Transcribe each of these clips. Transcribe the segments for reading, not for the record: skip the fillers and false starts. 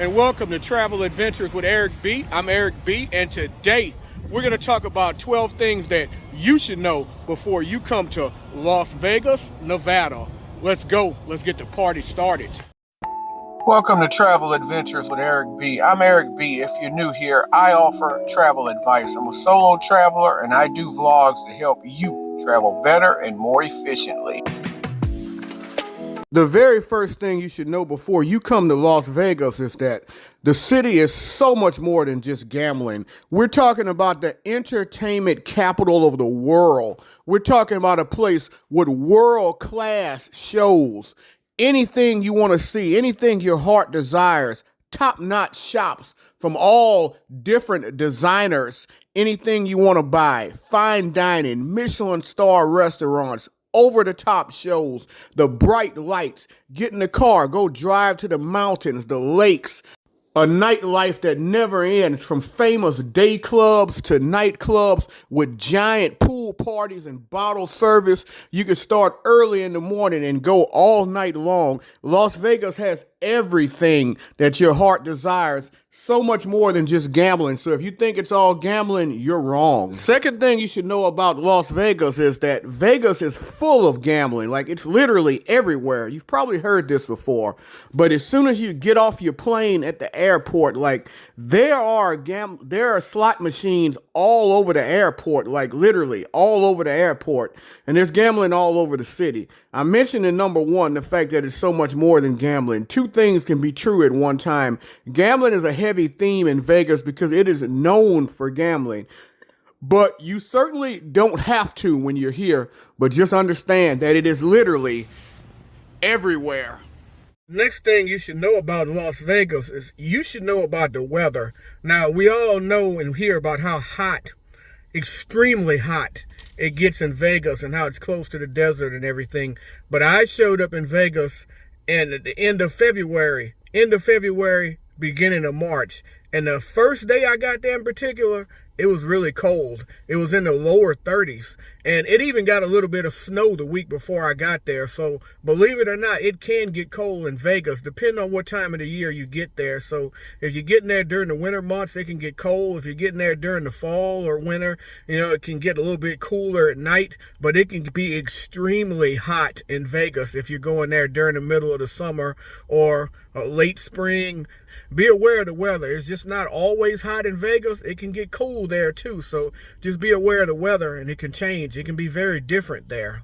and welcome to Travel Adventures with Eric B. I'm Eric B, and today we're going to talk about 12 things that you should know before you come to Las Vegas, Nevada. Let's go. Let's get the party started. Welcome to Travel Adventures with Eric B. I'm Eric B. If you're new here, I offer travel advice. I'm a solo traveler and I do vlogs to help you travel better and more efficiently. The very first thing you should know before you come to Las Vegas is that the city is so much more than just gambling. We're talking about the entertainment capital of the world. We're talking about a place with world-class shows. Anything you want to see, anything your heart desires, top-notch shops from all different designers, anything you want to buy, fine dining, Michelin star restaurants, over-the-top shows, the bright lights, get in the car, go drive to the mountains, the lakes, a nightlife that never ends, from famous day clubs to nightclubs with giant pool parties and bottle service. You can start early in the morning and go all night long. Las Vegas has everything that your heart desires, so much more than just gambling. So if you think it's all gambling, you're wrong. Second thing you should know about Las Vegas is that Vegas is full of gambling. Like, it's literally everywhere. You've probably heard this before, but as soon as you get off your plane at the airport, like, there are slot machines all over the airport, like literally all over the airport, and there's gambling all over the city. I mentioned in number one the fact that it's so much more than gambling. Two things can be true at one time. Gambling is a heavy theme in Vegas because it is known for gambling. But you certainly don't have to when you're here, but just understand that it is literally everywhere. Next thing you should know about Las Vegas is you should know about the weather. Now, we all know and hear about how hot, extremely hot, it gets in Vegas and how it's close to the desert and everything. But I showed up in Vegas and at the end of February, beginning of March. And the first day I got there in particular, it was really cold. It was in the lower 30s. And it even got a little bit of snow the week before I got there. So believe it or not, it can get cold in Vegas, depending on what time of the year you get there. So if you're getting there during the winter months, it can get cold. If you're getting there during the fall or winter, it can get a little bit cooler at night. But it can be extremely hot in Vegas if you're going there during the middle of the summer or late spring. Be aware of the weather. It's just not always hot in Vegas. It can get cool there too. So just be aware of the weather, and it can change. It can be very different there.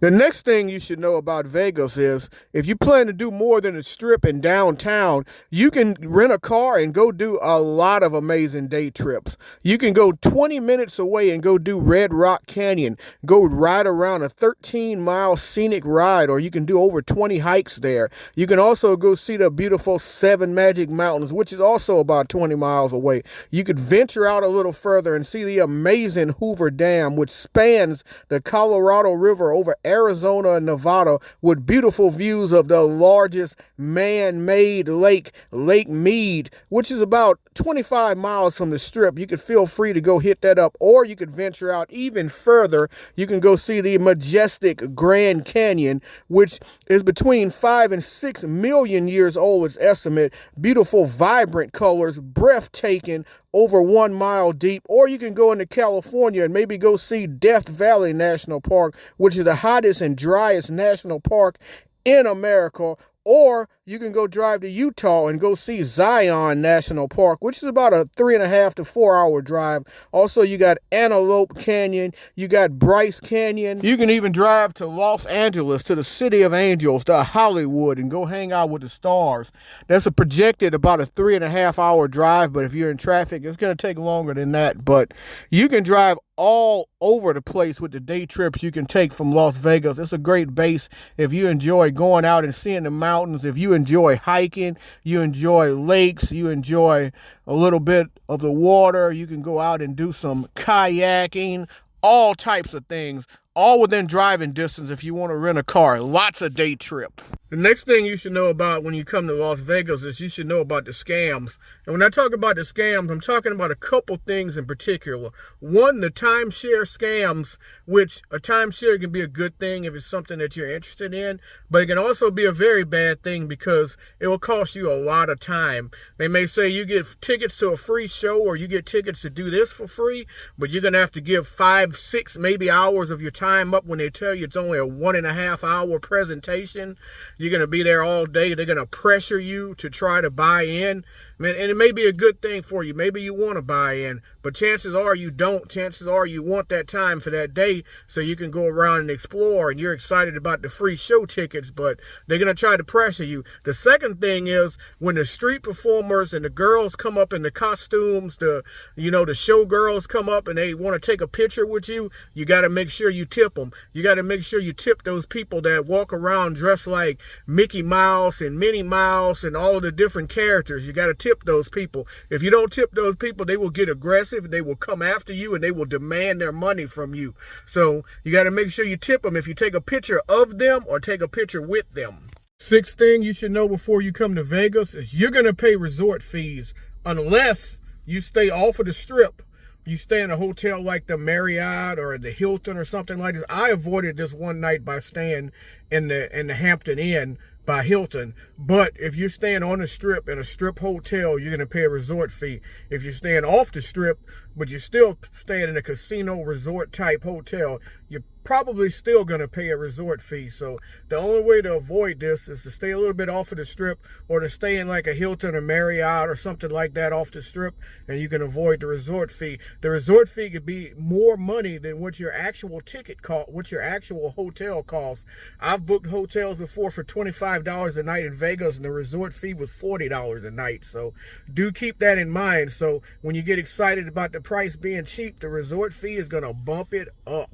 The next thing you should know about Vegas is if you plan to do more than a strip in downtown, you can rent a car and go do a lot of amazing day trips. You can go 20 minutes away and go do Red Rock Canyon, go ride around a 13-mile scenic ride, or you can do over 20 hikes there. You can also go see the beautiful Seven Magic Mountains, which is also about 20 miles away. You could venture out a little further and see the amazing Hoover Dam, which spans the Colorado River over Arizona and Nevada, with beautiful views of the largest man-made lake, Lake Mead, which is about 25 miles from the Strip. You could feel free to go hit that up, or you could venture out even further. You can go see the majestic Grand Canyon, which is between 5 and 6 million years old, it's estimate. Beautiful, vibrant colors, breathtaking, over 1 mile deep. Or you can go into California and maybe go see Death Valley National Park, which is the hottest and driest national park in America. Or you can go drive to Utah and go see Zion National Park, which is about a 3.5 to 4 hour drive. Also, you got Antelope Canyon, you got Bryce Canyon. You can even drive to Los Angeles, to the City of Angels, to Hollywood, and go hang out with the stars. That's a projected about a 3.5 hour drive, but if you're in traffic, it's going to take longer than that. But you can drive all over the place with the day trips you can take from Las Vegas. It's a great base if you enjoy going out and seeing the mountains, if you enjoy hiking, you enjoy lakes, you enjoy a little bit of the water, you can go out and do some kayaking, all types of things, all within driving distance if you want to rent a car. Lots of day trips. The next thing you should know about when you come to Las Vegas is you should know about the scams. And when I talk about the scams, I'm talking about a couple things in particular. One, the timeshare scams, which a timeshare can be a good thing if it's something that you're interested in, but it can also be a very bad thing because it will cost you a lot of time. They may say you get tickets to a free show or you get tickets to do this for free, but you're going to have to give 5, 6, maybe hours of your time up when they tell you it's only a 1.5 hour presentation. You're going to be there all day. They're going to pressure you to try to buy in. Man, and it may be a good thing for you. Maybe you want to buy in, but chances are you don't. Chances are you want that time for that day so you can go around and explore, and you're excited about the free show tickets, but they're going to try to pressure you. The second thing is when the street performers and the girls come up in the costumes, the showgirls come up and they want to take a picture with you, you got to make sure you tip them. You got to make sure you tip those people that walk around dressed like Mickey Mouse and Minnie Mouse and all of the different characters. You got to tip those people. If you don't tip those people, they will get aggressive. They will come after you and they will demand their money from you. So you got to make sure you tip them if you take a picture of them or take a picture with them. Sixth thing you should know before you come to Vegas is you're going to pay resort fees unless you stay off of the strip. You stay in a hotel like the Marriott or the Hilton or something like this. I avoided this one night by staying in the Hampton Inn by Hilton. But if you're staying on the strip in a strip hotel, you're going to pay a resort fee. If you're staying off the strip, but you're still staying in a casino resort type hotel, you're probably still going to pay a resort fee. So the only way to avoid this is to stay a little bit off of the strip or to stay in like a Hilton or Marriott or something like that off the strip, and you can avoid the resort fee. The resort fee could be more money than what your actual ticket cost, what your actual hotel costs. I've booked hotels before for $25 a night in Vegas, and the resort fee was $40 a night. So do keep that in mind. So when you get excited about the price being cheap, the resort fee is going to bump it up.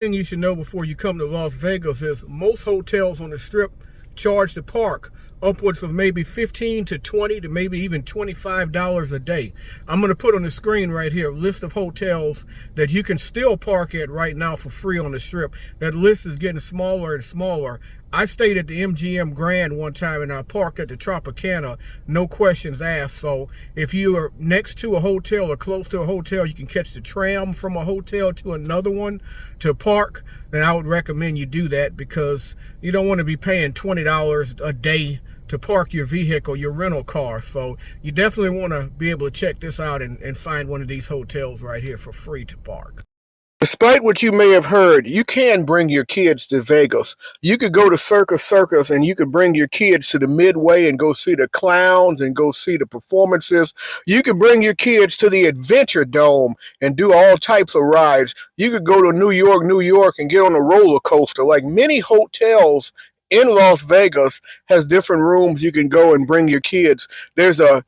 Thing you should know before you come to Las Vegas is most hotels on the strip charge to park upwards of maybe $15 to $20 to maybe even $25 a day. I'm going to put on the screen right here a list of hotels that you can still park at right now for free on the strip. That list is getting smaller and smaller. I stayed at the MGM Grand one time and I parked at the Tropicana, no questions asked. So if you are next to a hotel or close to a hotel, you can catch the tram from a hotel to another one to park, then I would recommend you do that because you don't want to be paying $20 a day to park your vehicle, your rental car. So you definitely want to be able to check this out and find one of these hotels right here for free to park. Despite what you may have heard, you can bring your kids to Vegas. You could go to Circus and you could bring your kids to the Midway and go see the clowns and go see the performances. You could bring your kids to the Adventure Dome and do all types of rides. You could go to New York and get on a roller coaster. Like many hotels in Las Vegas has different rooms you can go and bring your kids. There's the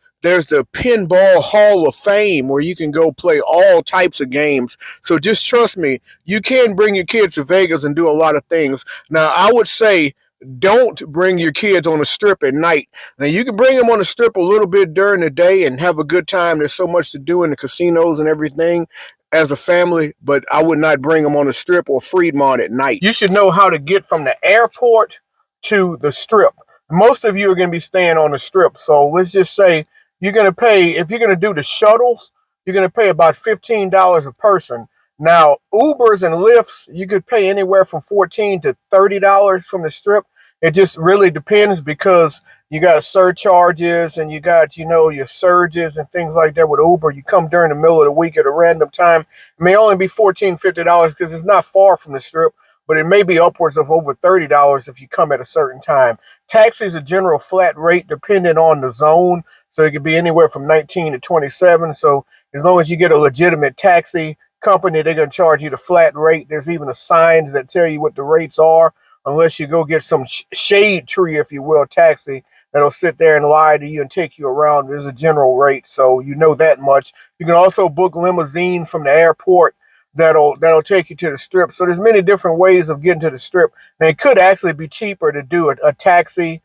Pinball Hall of Fame where you can go play all types of games. So just trust me, you can bring your kids to Vegas and do a lot of things. Now, I would say don't bring your kids on the strip at night. Now, you can bring them on the strip a little bit during the day and have a good time. There's so much to do in the casinos and everything as a family, but I would not bring them on the strip or Fremont at night. You should know how to get from the airport to the strip. Most of you are going to be staying on the strip. So let's just say you're going to pay, if you're going to do the shuttles, you're going to pay about $15 a person. Now, Ubers and Lyfts, you could pay anywhere from $14 to $30 from the strip. It just really depends because you got surcharges and you got, your surges and things like that with Uber. You come during the middle of the week at a random time. It may only be $14, $50 because it's not far from the strip, but it may be upwards of over $30 if you come at a certain time. Taxis are general flat rate depending on the zone. So it could be anywhere from 19 to 27. So as long as you get a legitimate taxi company, they're going to charge you the flat rate. There's even a signs that tell you what the rates are, unless you go get some shade tree, if you will, taxi that'll sit there and lie to you and take you around. There's a general rate, so you know that much. You can also book limousine from the airport that'll take you to the strip. So there's many different ways of getting to the strip. And it could actually be cheaper to do a taxi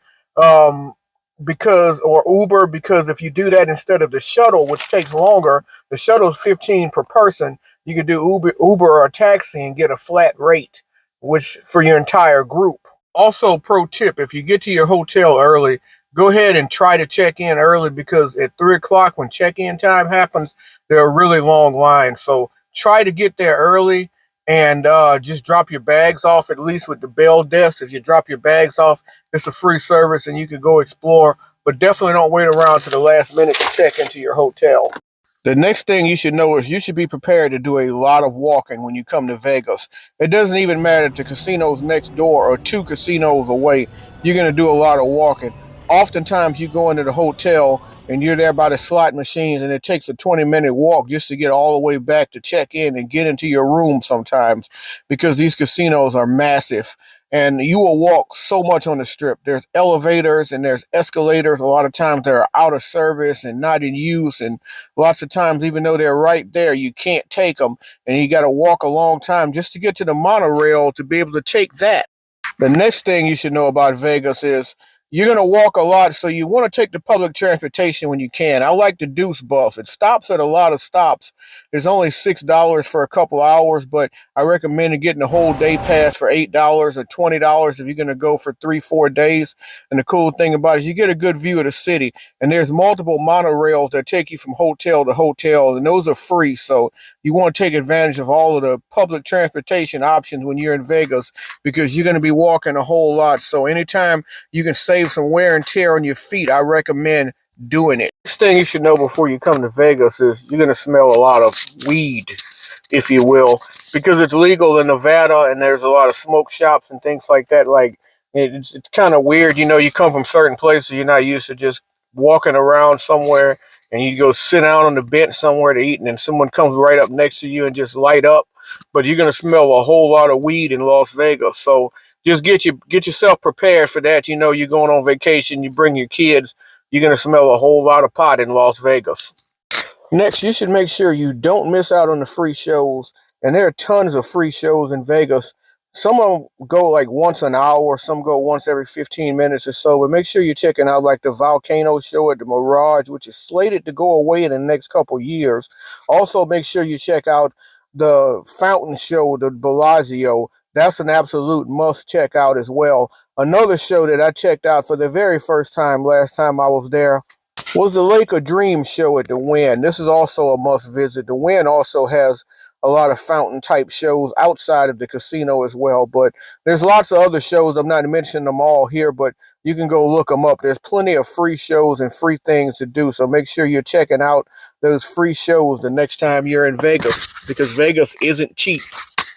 or Uber, because if you do that instead of the shuttle, which takes longer, the shuttle is $15 per person. You could do Uber or a taxi and get a flat rate, which for your entire group. Also, pro tip, if you get to your hotel early, go ahead and try to check in early, because at 3 o'clock when check-in time happens, there are really long lines. So try to get there early and just drop your bags off, at least with the bell desk. If you drop your bags off, it's a free service and you can go explore, but definitely don't wait around to the last minute to check into your hotel. The next thing you should know is you should be prepared to do a lot of walking when you come to Vegas. It doesn't even matter if the casino's next door or 2 casinos away. You're going to do a lot of walking. Oftentimes you go into the hotel and you're there by the slot machines, and it takes a 20-minute walk just to get all the way back to check in and get into your room sometimes, because these casinos are massive. And you will walk so much on the strip. There's elevators and there's escalators. A lot of times they're out of service and not in use, and lots of times, even though they're right there, you can't take them, and you got to walk a long time just to get to the monorail to be able to take that. The next thing you should know about Vegas is you're going to walk a lot, so you want to take the public transportation when you can. I like the Deuce Bus. It stops at a lot of stops. It's only $6 for a couple hours, but I recommend getting a whole day pass for $8 or $20 if you're going to go for 3-4 days. And the cool thing about it is you get a good view of the city, and there's multiple monorails that take you from hotel to hotel, and those are free. So you want to take advantage of all of the public transportation options when you're in Vegas, because you're going to be walking a whole lot. So anytime you can save some wear and tear on your feet, I recommend doing it. Next thing you should know before you come to Vegas is you're going to smell a lot of weed, if you will, because it's legal in Nevada and there's a lot of smoke shops and things like that. Like, it's kind of weird, you come from certain places, you're not used to just walking around somewhere and you go sit down on the bench somewhere to eat, and then someone comes right up next to you and just light up. But you're going to smell a whole lot of weed in Las Vegas. So just get yourself prepared for that. You're going on vacation, you bring your kids, you're going to smell a whole lot of pot in Las Vegas. Next, you should make sure you don't miss out on the free shows. And there are tons of free shows in Vegas. Some of them go like once an hour, some go once every 15 minutes or so. But make sure you're checking out like the Volcano show at the Mirage, which is slated to go away in the next couple years. Also, make sure you check out the Fountain show, the Bellagio. That's an absolute must check out as well. Another show that I checked out for the very first time last time I was there was the Lake of Dreams show at the Wynn. This is also a must visit. The Wynn also has a lot of fountain type shows outside of the casino as well, but there's lots of other shows. I'm not mentioning them all here, but you can go look them up. There's plenty of free shows and free things to do, so make sure you're checking out those free shows the next time you're in Vegas, because Vegas isn't cheap.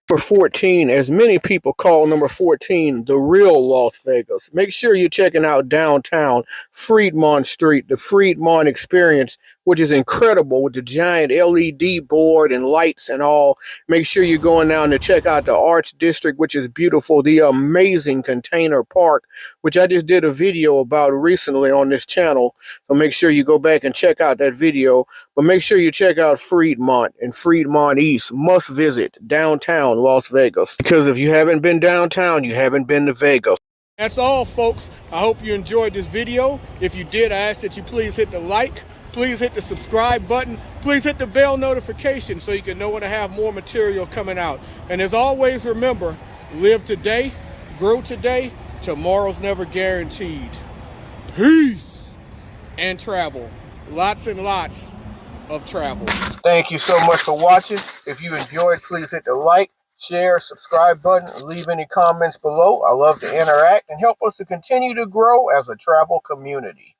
Number 14, as many people call number 14 the real Las Vegas. Make sure you're checking out downtown Fremont Street, the Fremont Experience, which is incredible with the giant LED board and lights and all. Make sure you're going down to check out the Arts District, which is beautiful, the amazing Container Park, which I just did a video about recently on this channel. So make sure you go back and check out that video. But make sure you check out Fremont and Fremont East. Must visit downtown Las Vegas, because if you haven't been downtown, you haven't been to Vegas. That's all, folks. I hope you enjoyed this video. If you did, I ask that you please hit the like, please hit the subscribe button, please hit the bell notification so you can know when I have more material coming out. And as always, remember, live today, grow today, tomorrow's never guaranteed. Peace and travel. Lots and lots of travel. Thank you so much for watching. If you enjoyed, please hit the like, share, subscribe button, and leave any comments below. I love to interact and help us to continue to grow as a travel community.